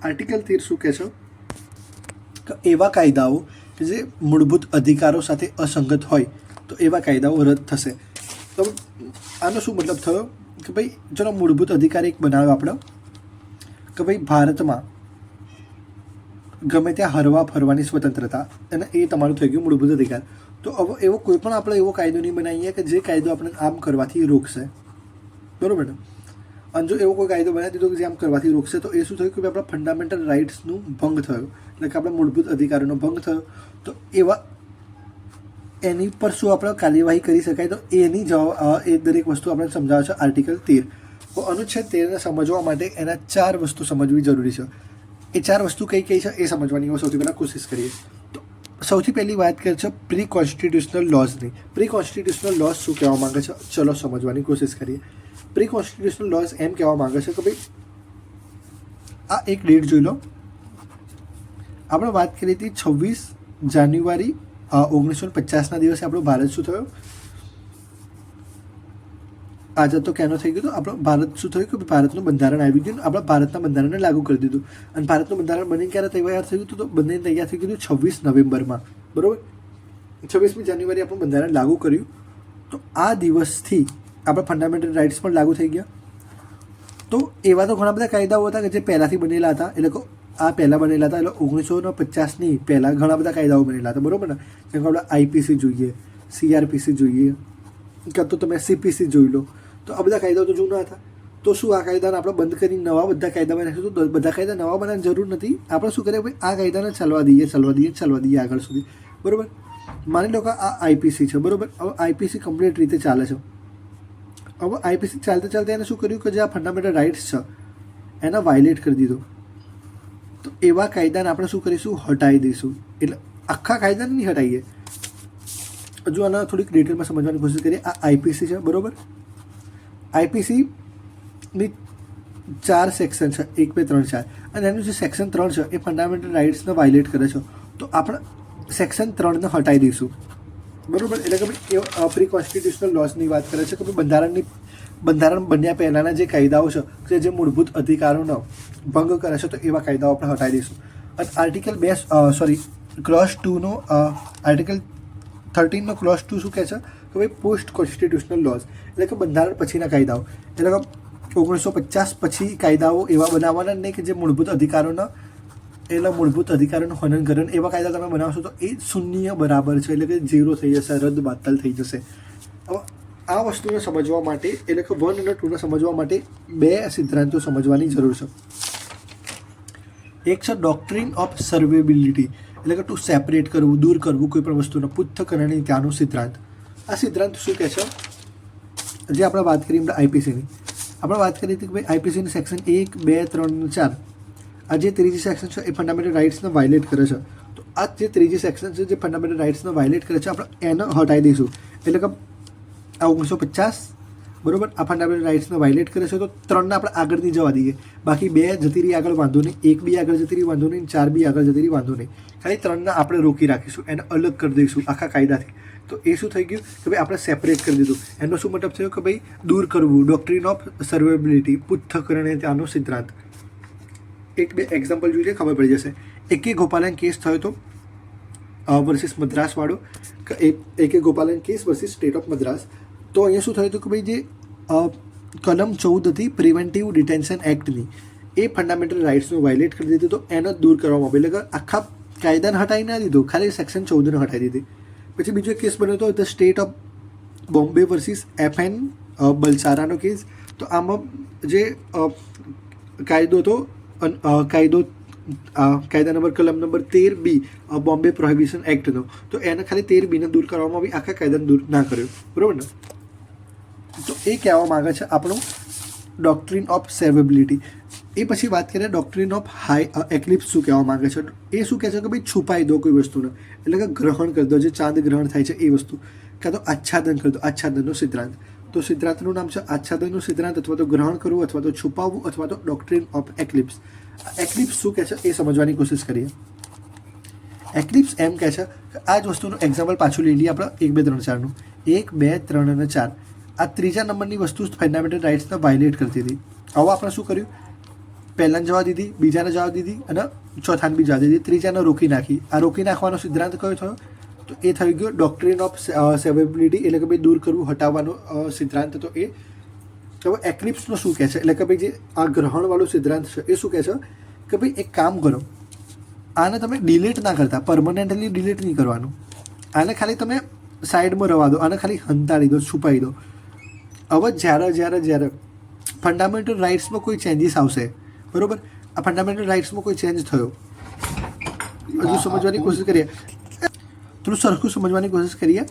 Article 13 શું કહે છે કે એવા કાયદાઓ કે જે મૂળભૂત અધિકારો સાથે અસંગત હોય તો એવા કાયદાઓ રદ થશે. તો આનો શું મતલબ થયો કે ભાઈ ચલો મૂળભૂત અધિકાર એક બનાવ્યો આપણે કે ભાઈ ભારતમાં ગમે ત્યાં હરવા ફરવાની સ્વતંત્રતા, અને એ તમારું થઈ ગયું મૂળભૂત અધિકાર. તો હવે એવો કોઈ પણ આપણે એવો કાયદો નહીં બનાવીએ કે જે કાયદો આપણે આમ કરવાથી રોકશે, બરાબર ને? અને જો એવો કોઈ કાયદો બનાવી દીધો કે જે આમ કરવાથી રોકશે તો એ શું થયું કે આપણા ફંડામેન્ટલ રાઇટ્સનું ભંગ થયો, એટલે કે આપણા મૂળભૂત અધિકારોનો ભંગ થયો. તો એવા એની પર શું આપણે કાર્યવાહી કરી શકાય, તો એની જવાબ એ દરેક વસ્તુ આપણે સમજાવે છે આર્ટિકલ 13. તો અનુચ્છેદ 13ને સમજવા માટે એના 4 વસ્તુ સમજવી જરૂરી છે. એ 4 વસ્તુ કઈ કઈ છે એ સમજવાની સૌથી પહેલાં કોશિશ કરીએ. તો સૌથી પહેલી વાત કરે છે પ્રી કોન્સ્ટિટ્યુશનલ લોઝની. પ્રી કોન્સ્ટિટ્યુશનલ લોઝ શું કહેવા માંગે છે, ચલો સમજવાની કોશિશ કરીએ. પ્રી કોન્સ્ટિટ્યુશનલ લોઝ એમ કહેવા માંગે છે કે ભાઈ આ એક ડેટ જોઈ લો. આપણે વાત કરી હતી 26 જાન્યુઆરી 1950ના દિવસે આપણો ભારત શું થયો, આઝાદ તો ક્યાંનો થઈ ગયો? તો આપણો ભારત શું થયું કે ભારતનું બંધારણ આવી ગયું, આપણા ભારતના બંધારણને લાગુ કરી દીધું. અને ભારતનું બંધારણ બનીને ક્યારે તૈયાર થયું હતું? તો બંને તૈયાર થઈ ગયું 26 નવેમ્બરમાં, બરાબર? 26મી જાન્યુઆરી આપણું બંધારણ લાગુ કર્યું. તો આ દિવસથી આપણા ફંડામેન્ટલ રાઇટ્સ પણ લાગુ થઈ ગયા. તો એવા તો ઘણા બધા કાયદાઓ હતા કે જે પહેલાંથી બનેલા હતા, એટલે કે આ પહેલાં બનેલા હતા, એટલે 1950ની પહેલાં ઘણા બધા કાયદાઓ બનેલા હતા, બરાબર ને? જેમ કે આપણે આઈપીસી જોઈએ, CRPC જોઈએ, કાં તો તમે CPC જોઈ લો. તો આ બધા કાયદાઓ તો જૂના હતા. તો શું આ કાયદાને આપણે બંધ કરીને નવા બધા કાયદા બનાવીશું? તો બધા કાયદા નવા બનાવવાની જરૂર નથી. આપણે શું કરીએ ભાઈ, આ કાયદાને ચાલવા દઈએ આગળ સુધી, બરાબર? માની લો કે આ આઈપીસી છે, બરાબર? હવે આઈપીસી કમ્પ્લીટ રીતે ચાલે છે. હવે આઈપીસી ચાલતા એને શું કર્યું કે જે આ ફંડામેન્ટલ રાઇટ્સ છે એને વાયોલેટ કરી દીધો. તો એવા કાયદાને આપણે શું કરીશું, હટાવી દઈશું. એટલે આખા કાયદાને નહીં હટાવીએ. હજુ આના થોડીક ડિટેલમાં સમજવાની કોશિશ કરીએ. આ આઈપીસી છે, બરાબર? આઈપીસીની 4 સેક્શન છે, 1, 2, 3, 4. અને એનું જે સેક્શન 3 છે એ ફંડામેન્ટલ રાઇટ્સને વાયોલેટ કરે છે. તો આપણે સેક્શન 3ને હટાવી દઈશું, બરાબર? એટલે કે ભાઈ પ્રી કોન્સ્ટિટ્યુશનલ લોઝની વાત કરે છે કે ભાઈ બંધારણ બન્યા પહેલાંના જે કાયદાઓ છે જે મૂળભૂત અધિકારોનો ભંગ કરે છે, તો એવા કાયદાઓ આપણે હટાવી દઈશું. અને આર્ટિકલ ક્લોઝ 2નો આર્ટિકલ 13નો ક્લોઝ 2 શું કહે છે કે ભાઈ પોસ્ટ કોન્સ્ટિટ્યુશનલ લોઝ, એટલે કે બંધારણ પછીના કાયદાઓ, એટલે કે 1950 પછી કાયદાઓ એવા બનાવવાના નહીં કે જે મૂળભૂત અધિકારોનું હનન કરે. એવા કાયદા તમે બનાવશો તો એ શૂન્ય બરાબર છે, એટલે કે 0 થઈ જશે, રદ બાતલ થઈ જશે. હવે આ વસ્તુને સમજવા માટે, એટલે કે 1 અને 2ને સમજવા માટે 2 સિદ્ધાંતો સમજવાની જરૂર છે. એક છે ડોક્ટ્રીન ઓફ સર્વેબિલિટી, એટલે કે ટુ સેપરેટ કરવું, દૂર કરવું કોઈ પણ વસ્તુનો, પૃથ્થકરણની ત્યાંનો સિદ્ધાંત. આ સિદ્ધાંત શું કહે છે? જે આપણે વાત કરી આઈપીસીની, આપણે વાત કરી હતી કે ભાઈ આઈપીસીની સેક્શન 1, 2, 3 અને 4, આ જે ત્રીજી સેક્શન છે એ ફંડામેન્ટલ રાઇટ્સને વાયોલેટ કરે છે. તો આ જે ત્રીજી સેક્શન છે જે ફંડામેન્ટલ રાઇટ્સને વાયોલેટ કરે છે, આપણે એને હટાવી દઈશું. એટલે કે આ 1950, બરાબર, આ ફંડામેન્ટલ રાઇટ્સને વાયોલેટ કરે છે. તો 3ને આપણે આગળ નહીં જવા દઈએ. બાકી 2 જતી રહી આગળ, વાંધો નહીં. 1 બી આગળ જતી રહી, વાંધો નહીં. 4 બી આગળ જતી રહી, વાંધો નહીં. ખાલી 3ને આપણે રોકી રાખીશું, એને અલગ કરી દઈશું આખા કાયદાથી. તો એ શું થઈ ગયું કે ભાઈ આપણે સેપરેટ કરી દીધું. એનો શું મતલબ થયો કે ભાઈ દૂર કરવું, ડોક્ટ્રીન ઓફ સર્વેબિલિટી, પૃથ્થકરણ ત્યાંનો સિદ્ધાંત. 1-2 એક્ઝામ્પલ જોઈએ, ખબર પડી જશે. A.K. ગોપાલન કેસ થયો હતો વર્સિસ મદ્રાસવાળો, A.K. Gopalan case versus state of Madras. તો અહીંયા શું થયું હતું કે ભાઈ જે કલમ 14 હતી પ્રિવેન્ટિવ ડિટેન્શન એક્ટની, એ ફંડામેન્ટલ રાઇટ્સનો વાયોલેટ કરી દીધું. તો એને દૂર કરવામાં આવે, એટલે કે આખા કાયદાને હટાવી ના દીધું, ખાલી સેક્શન 14ને હટાવી દીધી. પછી બીજો કેસ બન્યો હતો the state of Bombay versus FN બલસારાનો કેસ. તો આમાં જે કાયદો હતો, કાયદા નંબર કલમ નંબર 13B બોમ્બે પ્રોહિબિશન એક્ટનો, તો એને ખાલી 13B દૂર કરવામાં આવી, આખા કાયદાને દૂર ના કર્યો, બરાબર ને? તો એ કહેવા માગે છે આપણું ડોક્ટ્રીન ઓફ સર્વેબિલિટી. એ પછી વાત કરીએ ડોક્ટ્રીન ઓફ એક્લિપ્સ શું કહેવા માગે છે. એ શું કહે છે કે ભાઈ છુપાઈ દો કોઈ વસ્તુને, એટલે કે ગ્રહણ કરી દો, જે ચાંદ ગ્રહણ થાય છે એ વસ્તુ, કાં તો આચ્છાદન કરી દો, આચ્છાદનનો સિદ્ધાંત. તો સિદ્ધાંતનું નામ છે આચ્છાદનનું સિદ્ધાંત, અથવા તો ગ્રહણ કરવું, અથવા તો છુપાવવું, અથવા તો ડોક્ટ્રીન ઓફ એક્લિપ્સ. એક્લિપ્સ શું કહે છે એ સમજવાની કોશિશ કરીએ. એક્લિપ્સ એમ કહે છે કે આ જ વસ્તુનું એક્ઝામ્પલ પાછું લઈ લઈએ આપણે 1, 2, 3, 4નું. 1, 2, 3 અને 4 આ ત્રીજા નંબરની વસ્તુ ફંડામેન્ટલ રાઇટ્સને વાયોલેટ કરતી હતી. હવે આપણે શું કર્યું, પહેલાને જવા દીધી, બીજાને જવા દીધી અને ચોથાને બી જવા દીધી, ત્રીજાને રોકી નાખી. આ રોકી નાખવાનો સિદ્ધાંત કયો થયો? તો એ થઈ ગયો ડોક્ટ્રિન ઓફ સેવેબિલિટી, એટલે કે ભાઈ દૂર કરવું, હટાવવાનો સિદ્ધાંત. તો એ હવે એક્લિપ્સનો શું કહે છે, એટલે કે ભાઈ જે આ ગ્રહણવાળો સિદ્ધાંત છે એ શું કહે છે કે ભાઈ એક કામ કરો, આને તમે ડિલીટ ના કરતા, પરમનન્ટલી ડિલીટ નહીં કરવાનું, આને ખાલી તમે સાઈડમાં રવા દો, આને ખાલી હંતાડી દો, છુપાઈ દો. હવે જ્યારે ફંડામેન્ટલ રાઇટ્સમાં કોઈ ચેન્જીસ આવશે, બરાબર, આ ફંડામેન્ટલ રાઇટ્સમાં કોઈ ચેન્જ થયો, હજુ સમજવાની કોશિશ કરીએ, થોડું સરખું સમજવાની કોશિશ કરીએ.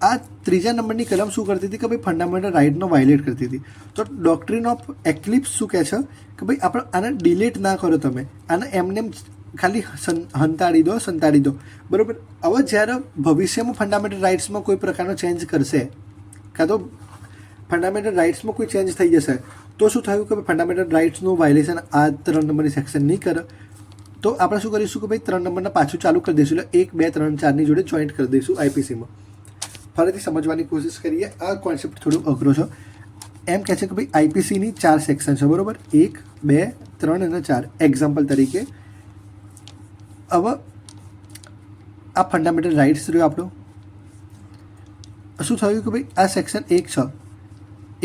આ ત્રીજા નંબરની કલમ શું કરતી હતી કે ભાઈ ફંડામેન્ટલ રાઇટનો વાયોલેટ કરતી હતી. તો ડોક્ટ્રિન ઓફ એક્લિપ્સ શું કહે છે કે ભાઈ આપણે આને ડિલીટ ના કરો, તમે આને એમને ખાલી સંતાડી દો, બરાબર. હવે જ્યારે ભવિષ્યમાં ફંડામેન્ટલ રાઇટ્સમાં કોઈ પ્રકારનો ચેન્જ કરશે, કાં તો ફંડામેન્ટલ રાઇટ્સમાં કોઈ ચેન્જ થઈ જશે, તો શું થયું કે ફંડામેન્ટલ રાઇટ્સનું વાયોલેશન આ 3 નંબરની સેક્શન નહીં કરે, તો આપણે શું કરીશું કે ભાઈ 3 નંબરના પાછું ચાલુ કરી દઈશું, એટલે 1, 2, 3, 4ની જોડે જોઈન્ટ કરી દઈશું આઈપીસીમાં. ફરીથી સમજવાની કોશિશ કરીએ, આ કોન્સેપ્ટ થોડું અઘરો છે. એમ કહે છે કે ભાઈ આઈપીસીની 4 સેક્શન છે, બરાબર, 1, 2, 3 અને 4. એક્ઝામ્પલ તરીકે હવે આ ફંડામેન્ટલ રાઇટ્સ રહ્યો આપણો. શું થયું કે ભાઈ આ સેક્શન 1 છે,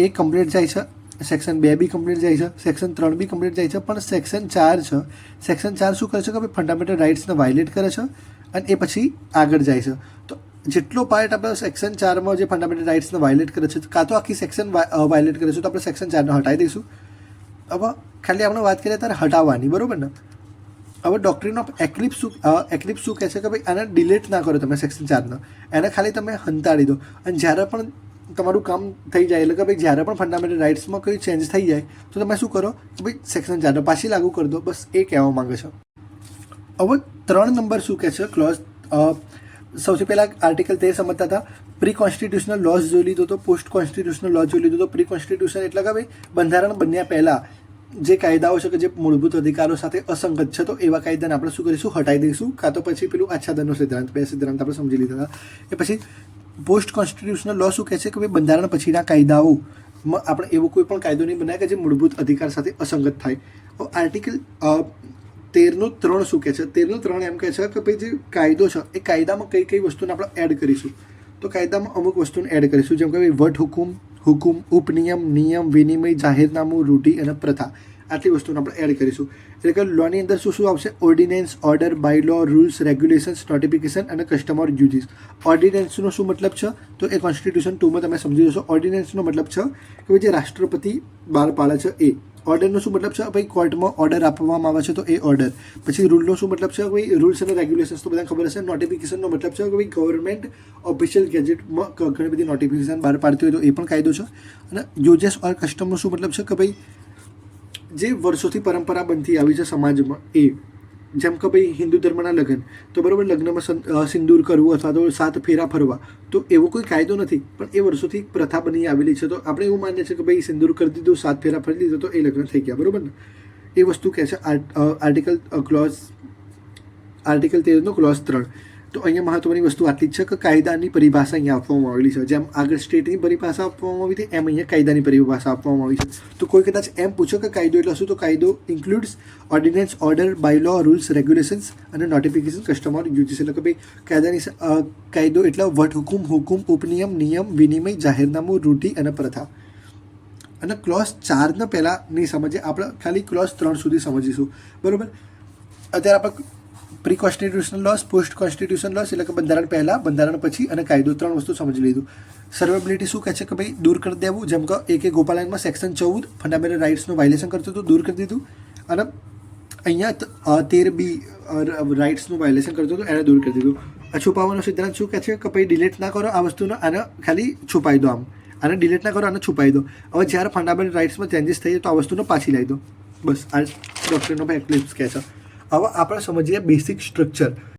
એ કમ્પ્લીટ જાય છે, સેક્શન 2 બી કમ્પ્લીટ જાય છે, સેક્શન 3 બી કમ્પ્લીટ જાય છે, પણ સેક્શન 4 છે, સેક્શન 4 શું કરે છે કે ભાઈ ફંડામેન્ટલ રાઇટ્સને વાયોલેટ કરે છે અને એ પછી આગળ જાય છે. તો જેટલો પાર્ટ આપણે સેક્શન 4માં જે ફંડામેન્ટલ રાઇટ્સને વાયોલેટ કરે છે, કાં તો આખી સેક્શન વાયોલેટ કરે છે, તો આપણે સેક્શન 4ને હટાવી દઈશું. હવે ખાલી આપણે વાત કરીએ ત્યારે હટાવવાની, બરાબર ને. હવે ડોક્ટ્રિન ઓફ એક્લિપ્સ શું કહે છે કે ભાઈ આને ડિલીટ ના કરો તમે સેક્શન 4ને, એને ખાલી તમે હંતાડી દો, અને જ્યારે પણ તમારું કામ થઈ જાય, એટલે કે ભાઈ જ્યારે પણ ફંડામેન્ટલ રાઇટ્સમાં કોઈ ચેન્જ થઈ જાય તો તમે શું કરો કે ભાઈ સેક્શન 4ને પાછી લાગુ કરી દો. બસ એ કહેવા માંગે છે. હવે 3 નંબર શું કહે છે ક્લોઝ, સૌથી પહેલાં આર્ટિકલ 13 સમજતા હતા. પ્રી કોન્સ્ટિટ્યુશનલ લોઝ જોઈ લીધો તો, પોસ્ટ કોન્સ્ટિટ્યુશનલ લોઝ જોઈ લીધો તો. પ્રી કોન્સ્ટિટ્યુશન એટલે કે ભાઈ બંધારણ બન્યા પહેલાં જે કાયદાઓ છે કે જે મૂળભૂત અધિકારો સાથે અસંગત છે, તો એવા કાયદાને આપણે શું કરીશું, હટાવી દઈશું. કાં તો પછી પેલું આચ્છાદનનો સિદ્ધાંત, 2 સિદ્ધાંત આપણે સમજી લીધા હતા. એ પછી પોસ્ટ કોન્સ્ટિટ્યુશનલ લો શું કહે છે કે ભાઈ બંધારણ પછીના કાયદાઓમાં આપણે એવો કોઈ પણ કાયદો નહીં બનાવે કે જે મૂળભૂત અધિકાર સાથે અસંગત થાય. આર્ટિકલ 13(3) શું કહે છે? 13(3) એમ કહે છે કે ભાઈ જે કાયદો છે એ કાયદામાં કઈ કઈ વસ્તુને આપણે એડ કરીશું. તો કાયદામાં અમુક વસ્તુને એડ કરીશું, જેમ કે ભાઈ વટહુકુમ, હુકુમ, ઉપનિયમ, નિયમ, વિનિમય, જાહેરનામું, રૂઢિ અને પ્રથા. આટલી વસ્તુને આપણે એડ કરીશું. એટલે કે લોની અંદર શું શું આવશે? Ordinance, order, by law, rules, regulations, notification અને કસ્ટમર ડ્યુટીઝ. ઓર્ડિનેન્સનો શું મતલબ છે? તો એ કોન્સ્ટિટ્યુશન 2માં તમે સમજી જશો. ઓર્ડિનેન્સનો મતલબ છે કે ભાઈ જે રાષ્ટ્રપતિ બહાર પાડે છે એ. ઓર્ડરનો શું મતલબ છે? ભાઈ કોર્ટમાં ઓર્ડર આપવામાં આવે છે તો એ ઓર્ડર. પછી રૂલનો શું મતલબ છે? ભાઈ રૂલ્સ અને રેગ્યુલેશન્સ તો બધાને ખબર હશે. નોટિફિકેશનનો મતલબ છે કે ભાઈ ગવર્મેન્ટ ઓફિશિયલ ગેજેટમાં ઘણી બધી નોટિફિકેશન બહાર પાડતી હોય તો એ પણ કાયદો છે. અને યુઝેસ ઓર કસ્ટમનો શું મતલબ છે? કે ભાઈ જે વર્ષોથી પરંપરા બનતી આવી છે સમાજમાં એ. જેમ કે ભાઈ હિન્દુ ધર્મના લગ્ન, તો બરાબર લગ્નમાં સિંદૂર કરવું અથવા તો 7 ફેરા ફરવા, તો એવો કોઈ કાયદો નથી, પણ એ વર્ષોથી એક પ્રથા બની આવેલી છે. તો આપણે એવું માનીએ છીએ કે ભાઈ સિંદૂર કરી દીધું, 7 ફેરા ફરી દીધું તો એ લગ્ન થઈ ગયા, બરાબર ને. એ વસ્તુ કહે છે આર્ટિકલ 13નો ક્લોઝ 3. તો અહીંયા મહત્વની વસ્તુ આટલી જ છે કે કાયદાની પરિભાષા અહીંયા આપવામાં આવેલી છે. જેમ આગળ સ્ટેટની પરિભાષા આપવામાં આવી હતી એમ અહીંયા કાયદાની પરિભાષા આપવામાં આવી છે. તો કોઈ કદાચ એમ પૂછો કે કાયદો એટલે શું, તો કાયદો includes ordinance, order, by law, rules, regulations અને નોટિફિકેશન, કસ્ટમર ડ્યુટીઝ. એટલે કે ભાઈ કાયદો એટલે વટહુકુમ, હુકુમ, ઉપનિયમ, નિયમ, વિનિમય, જાહેરનામું, રૂઢિ અને પ્રથા. અને ક્લોઝ 4ને પહેલાં નહીં સમજીએ, આપણે ખાલી ક્લોઝ 3 સુધી સમજીશું, બરાબર. અત્યારે આપણે pre constitutional loss, post constitution loss એટલે કે બંધારણ પહેલાં, બંધારણ પછી અને કાયદો 3 વસ્તુ સમજી લીધું. સર્વેબિલિટી શું કહે છે? કે ભાઈ દૂર કરી દેવું. જેમ કે AK ગોપાલનમાં સેક્શન 14 ફંડામેન્ટલ રાઇટ્સનું વાયોલેશન કરતું હતું, દૂર કરી દીધું. અને અહીંયા 13B રાઇટ્સનું વાયોલેશન કરતું હતું, એને દૂર કરી દીધું. છુપાવવાનો સિદ્ધાંત શું કહે છે? કે ભાઈ ડિલીટ ના કરો આ વસ્તુનો, આને ખાલી છુપાઈ દો. આને ડિલીટ ના કરો, આને છુપાઈ દો. હવે જ્યારે ફંડામેન્ટલ રાઇટ્સમાં ચેન્જીસ થઈ તો આ વસ્તુને પાછી લાવી દો. બસ આ ડોક્ટ્રિન ઓફ એક્લિપ્સ કહે છે. હવે આપણે સમજીએ બેસિક સ્ટ્રક્ચર.